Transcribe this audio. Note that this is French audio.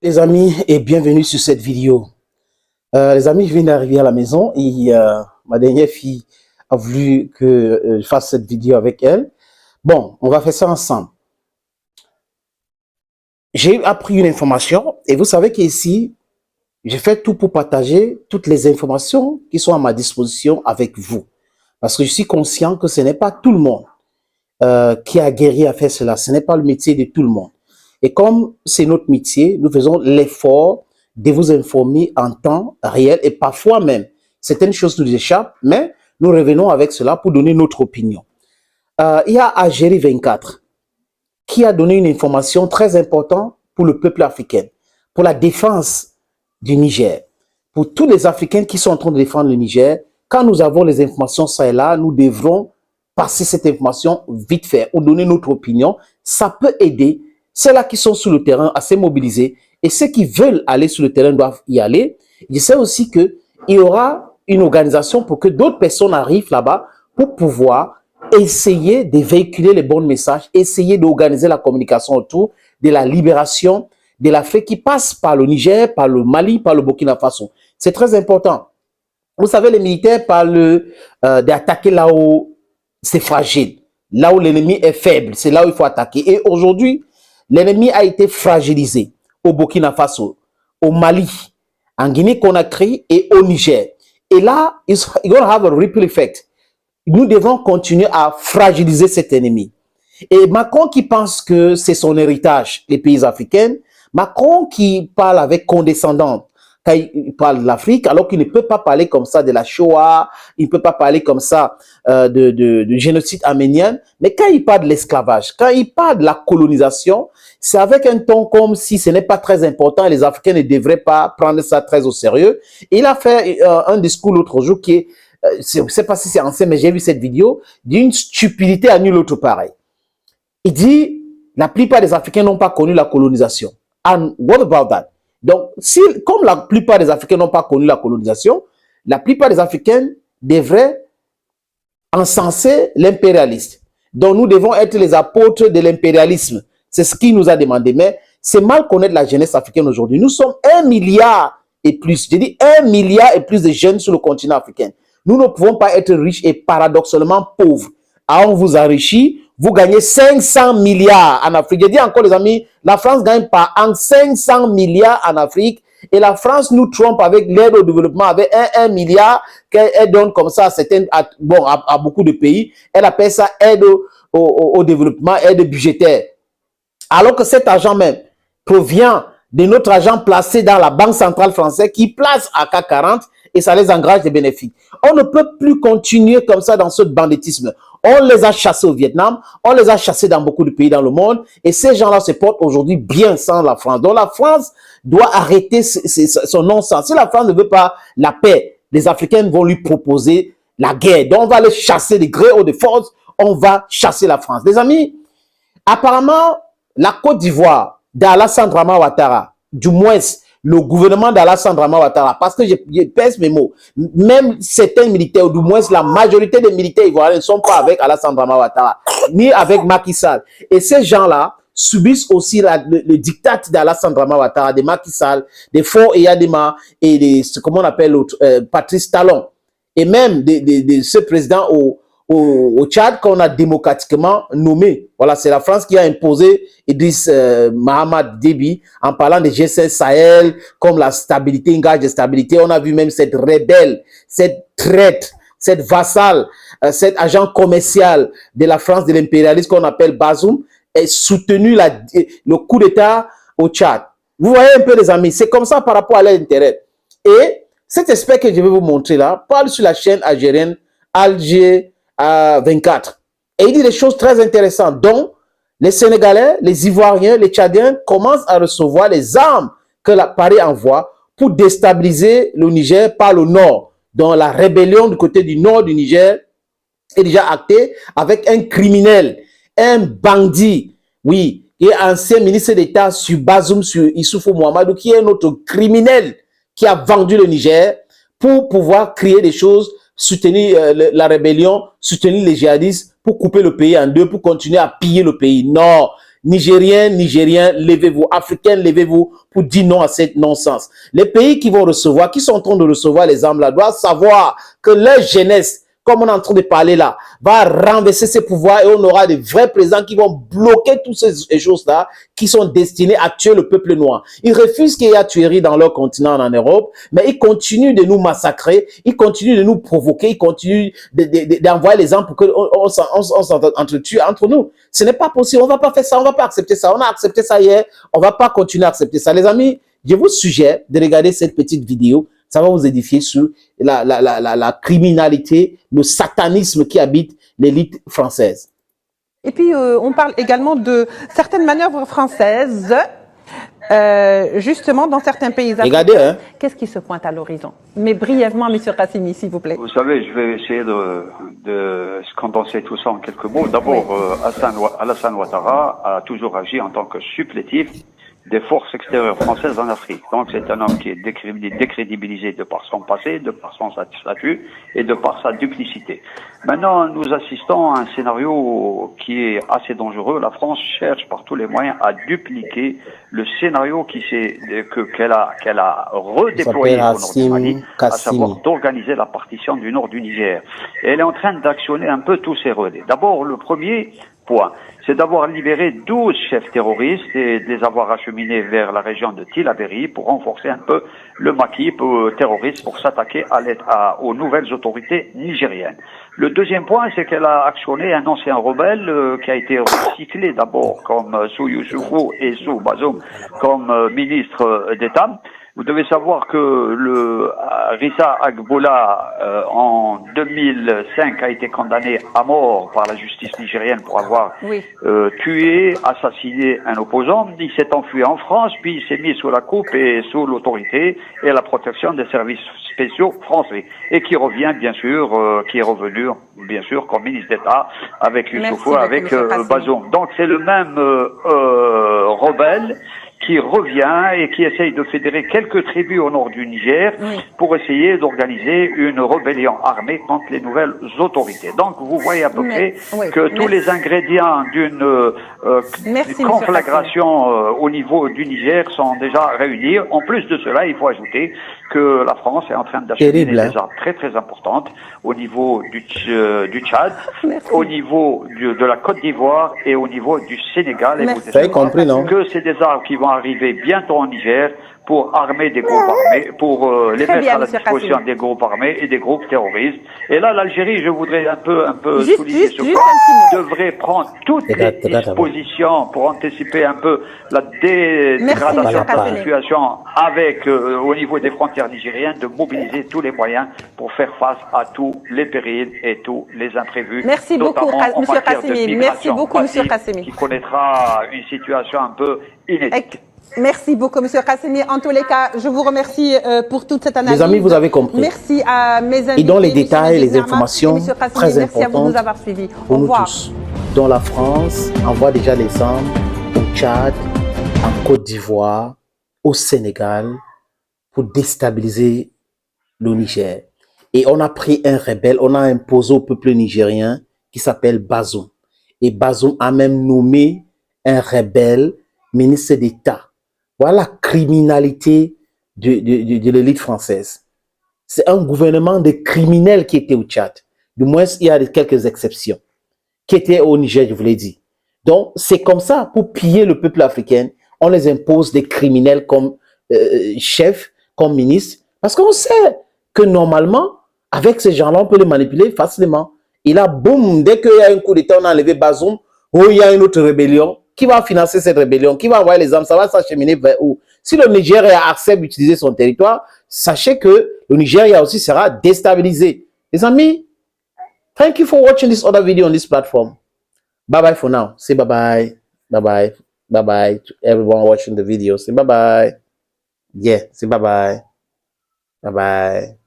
Les amis, et bienvenue sur cette vidéo. Les amis, je viens d'arriver à la maison et ma dernière fille a voulu que je fasse cette vidéo avec elle. Bon, on va faire ça ensemble. J'ai appris une information et vous savez qu'ici, j'ai fait tout pour partager toutes les informations qui sont à ma disposition avec vous. Parce que je suis conscient que ce n'est pas tout le monde qui a guéri à faire cela. Ce n'est pas le métier de tout le monde. Et comme c'est notre métier, nous faisons l'effort de vous informer en temps réel et parfois même, certaines choses nous échappent, mais nous revenons avec cela pour donner notre opinion. Il y a Algérie 24 qui a donné une information très importante pour le peuple africain, pour la défense du Niger. Pour tous les Africains qui sont en train de défendre le Niger, quand nous avons les informations ça et là, nous devrons passer cette information vite fait ou donner notre opinion. Ça peut aider ceux-là qui sont sur le terrain à se mobiliser et ceux qui veulent aller sur le terrain doivent y aller. Je sais aussi qu'il y aura une organisation pour que d'autres personnes arrivent là-bas pour pouvoir essayer de véhiculer les bons messages, essayer d'organiser la communication autour de la libération de l'Afrique qui passe par le Niger, par le Mali, par le Burkina Faso. C'est très important. Vous savez, les militaires parlent d'attaquer là où c'est fragile, là où l'ennemi est faible, c'est là où il faut attaquer. Et aujourd'hui, l'ennemi a été fragilisé au Burkina Faso, au Mali, en Guinée-Conakry et au Niger. Et là, it's going to have a ripple effect. Nous devons continuer à fragiliser cet ennemi. Et Macron qui pense que c'est son héritage, les pays africains, Macron qui parle avec condescendance, quand il parle de l'Afrique, alors qu'il ne peut pas parler comme ça de la Shoah, il ne peut pas parler comme ça de génocide arménien, mais quand il parle de l'esclavage, quand il parle de la colonisation, c'est avec un ton comme si ce n'est pas très important et les Africains ne devraient pas prendre ça très au sérieux. Et il a fait un discours l'autre jour qui est, je ne sais pas si c'est ancien, mais j'ai vu cette vidéo, d'une stupidité à nul autre pareil. Il dit, la plupart des Africains n'ont pas connu la colonisation. And what about that? Donc, si, comme la plupart des Africains n'ont pas connu la colonisation, la plupart des Africains devraient encenser l'impérialiste. Donc, nous devons être les apôtres de l'impérialisme. C'est ce qu'il nous a demandé. Mais c'est mal connaître la jeunesse africaine aujourd'hui. Nous sommes 1 milliard et plus. Je dis 1 milliard et plus de jeunes sur le continent africain. Nous ne pouvons pas être riches et paradoxalement pauvres. Alors, on vous enrichit, vous gagnez 500 milliards en Afrique. Je dis encore, les amis, la France gagne par an 500 milliards en Afrique. Et la France nous trompe avec l'aide au développement, avec 1 milliard qu'elle donne comme ça à beaucoup de pays. Elle appelle ça aide au développement, aide budgétaire. Alors que cet argent même provient de notre argent placé dans la Banque centrale française qui place à CAC 40 et ça les engage des bénéfices. On ne peut plus continuer comme ça dans ce banditisme. On les a chassés au Vietnam, on les a chassés dans beaucoup de pays dans le monde et ces gens-là se portent aujourd'hui bien sans la France. Donc la France doit arrêter son non-sens. Si la France ne veut pas la paix, les Africains vont lui proposer la guerre. Donc on va les chasser de gré ou de force, on va chasser la France. Les amis, apparemment, la Côte d'Ivoire d'Alassane Dramane Ouattara, du moins le gouvernement d'Alassane Dramane Ouattara, parce que je pèse mes mots, même certains militaires, ou du moins la majorité des militaires ivoiriens ne sont pas avec Alassane Dramane Ouattara, ni avec Macky Sall. Et ces gens-là subissent aussi le diktat d'Alassane Dramane Ouattara, de Macky Sall, de Faure Eyadema et de comment on appelle Patrice Talon, et même de ce président au Tchad qu'on a démocratiquement nommé. Voilà, c'est la France qui a imposé Idriss Mahamat Déby en parlant de G5 Sahel comme la stabilité, un gage de stabilité. On a vu même cette rebelle, cette traite, cette vassale, cet agent commercial de la France, de l'impérialisme qu'on appelle Bazoum, et soutenu le coup d'État au Tchad. Vous voyez un peu les amis, c'est comme ça par rapport à l'intérêt. Et cet aspect que je vais vous montrer là, parle sur la chaîne algérienne Alger 24. Et il dit des choses très intéressantes, dont les Sénégalais, les Ivoiriens, les Tchadiens commencent à recevoir les armes que Paris envoie pour déstabiliser le Niger par le nord. Donc la rébellion du côté du nord du Niger est déjà actée avec un criminel, un bandit, oui, qui est ancien ministre d'État sur Bazoum, sur Issoufou Mohamedou, qui est notre criminel qui a vendu le Niger pour pouvoir créer des choses, soutenir la rébellion, soutenir les djihadistes pour couper le pays en deux, pour continuer à piller le pays. Non, Nigériens, Nigériens, levez-vous. Africains, levez-vous pour dire non à cette non-sens. Les pays qui vont recevoir, qui sont en train de recevoir les armes là, doivent savoir que leur jeunesse, comme on est en train de parler là, va renverser ses pouvoirs et on aura des vrais présidents qui vont bloquer toutes ces choses-là qui sont destinées à tuer le peuple noir. Ils refusent qu'il y ait tuerie dans leur continent en Europe, mais ils continuent de nous massacrer, ils continuent de nous provoquer, ils continuent d'envoyer les armes pour qu'on s'entretue entre nous. Ce n'est pas possible, on ne va pas faire ça, on ne va pas accepter ça. On a accepté ça hier, on ne va pas continuer à accepter ça. Les amis, je vous suggère de regarder cette petite vidéo. Ça va vous édifier sur la criminalité, le satanisme qui habite l'élite française. Et puis, on parle également de certaines manœuvres françaises, justement, dans certains pays africains. Regardez, hein. Qu'est-ce qui se pointe à l'horizon? Mais brièvement, M. Qassimi, s'il vous plaît. Vous savez, je vais essayer de condenser tout ça en quelques mots. D'abord, Alassane Ouattara a toujours agi en tant que supplétif des forces extérieures françaises en Afrique. Donc c'est un homme qui est décrédibilisé de par son passé, de par son statut et de par sa duplicité. Maintenant, nous assistons à un scénario qui est assez dangereux. La France cherche par tous les moyens à dupliquer le scénario qu'elle a redéployé au nord du Mali, à savoir d'organiser la partition du nord du Niger. Et elle est en train d'actionner un peu tous ces relais. D'abord, le premier point, c'est d'avoir libéré 12 chefs terroristes et de les avoir acheminés vers la région de Tillabéri pour renforcer un peu le maquis terroriste pour s'attaquer aux nouvelles autorités nigériennes. Le deuxième point, c'est qu'elle a actionné un ancien rebelle qui a été recyclé d'abord comme sous Youssoufou et sous Bazoum comme ministre d'État. Vous devez savoir que le Rissa Agbola, en 2005, a été condamné à mort par la justice nigérienne pour avoir tué, assassiné un opposant. Il s'est enfui en France, puis il s'est mis sous la coupe et sous l'autorité et la protection des services spéciaux français. Et qui revient, bien sûr, qui est revenu, bien sûr, comme ministre d'État avec Youssoufou, avec Bazoum. Donc c'est le même rebelle qui revient et qui essaye de fédérer quelques tribus au nord du Niger pour essayer d'organiser une rébellion armée contre les nouvelles autorités. Donc vous voyez à peu près que tous les ingrédients d'une conflagration au niveau du Niger sont déjà réunis. En plus de cela, il faut ajouter que la France est en train d'acheminer des armes très très importantes au niveau du Tchad, au niveau de la Côte d'Ivoire et au niveau du Sénégal. Et vous avez compris, non? Que c'est des armes qui vont arriver bientôt en Niger pour armer des groupes armés, pour les mettre à la disposition des groupes armés et des groupes terroristes. Et là, l'Algérie, je voudrais un peu souligner ce point, devrait prendre toutes les dispositions pour anticiper un peu la dégradation de la situation avec, au niveau des frontières nigériennes, de mobiliser tous les moyens pour faire face à tous les périls et tous les imprévus. Merci beaucoup, M. Qassimi. Merci beaucoup, M. Qassimi. Qui connaîtra une situation un peu inédite. Merci beaucoup, M. Qassimi. En tous les cas, je vous remercie pour toute cette analyse. Les amis, vous avez compris. Merci à mes amis. Et dans les détails, les informations très importantes merci à vous de nous avoir suivis. Pour nous tous. Dont la France envoie déjà les armes au Tchad, en Côte d'Ivoire, au Sénégal, pour déstabiliser le Niger. Et on a pris un rebelle, on a imposé au peuple nigérien qui s'appelle Bazoum. Et Bazoum a même nommé un rebelle ministre d'État. Voilà la criminalité de l'élite française. C'est un gouvernement de criminels qui était au Tchad. Du moins, il y a quelques exceptions. Qui étaient au Niger, je vous l'ai dit. Donc, c'est comme ça, pour piller le peuple africain, on les impose des criminels comme chefs, comme ministres. Parce qu'on sait que normalement, avec ces gens-là, on peut les manipuler facilement. Et là, boum, dès qu'il y a un coup d'État, on a enlevé Bazoum, ou il y a une autre rébellion. Qui va financer cette rébellion? Qui va envoyer les armes? Ça va s'acheminer vers où? Si le Nigeria accepte d'utiliser son territoire, sachez que le Nigeria aussi sera déstabilisé. Les amis, thank you for watching this other video on this platform. Bye bye for now. Say bye bye. Bye bye. Bye bye to everyone watching the video. Say bye bye. Yeah, say bye bye. Bye bye.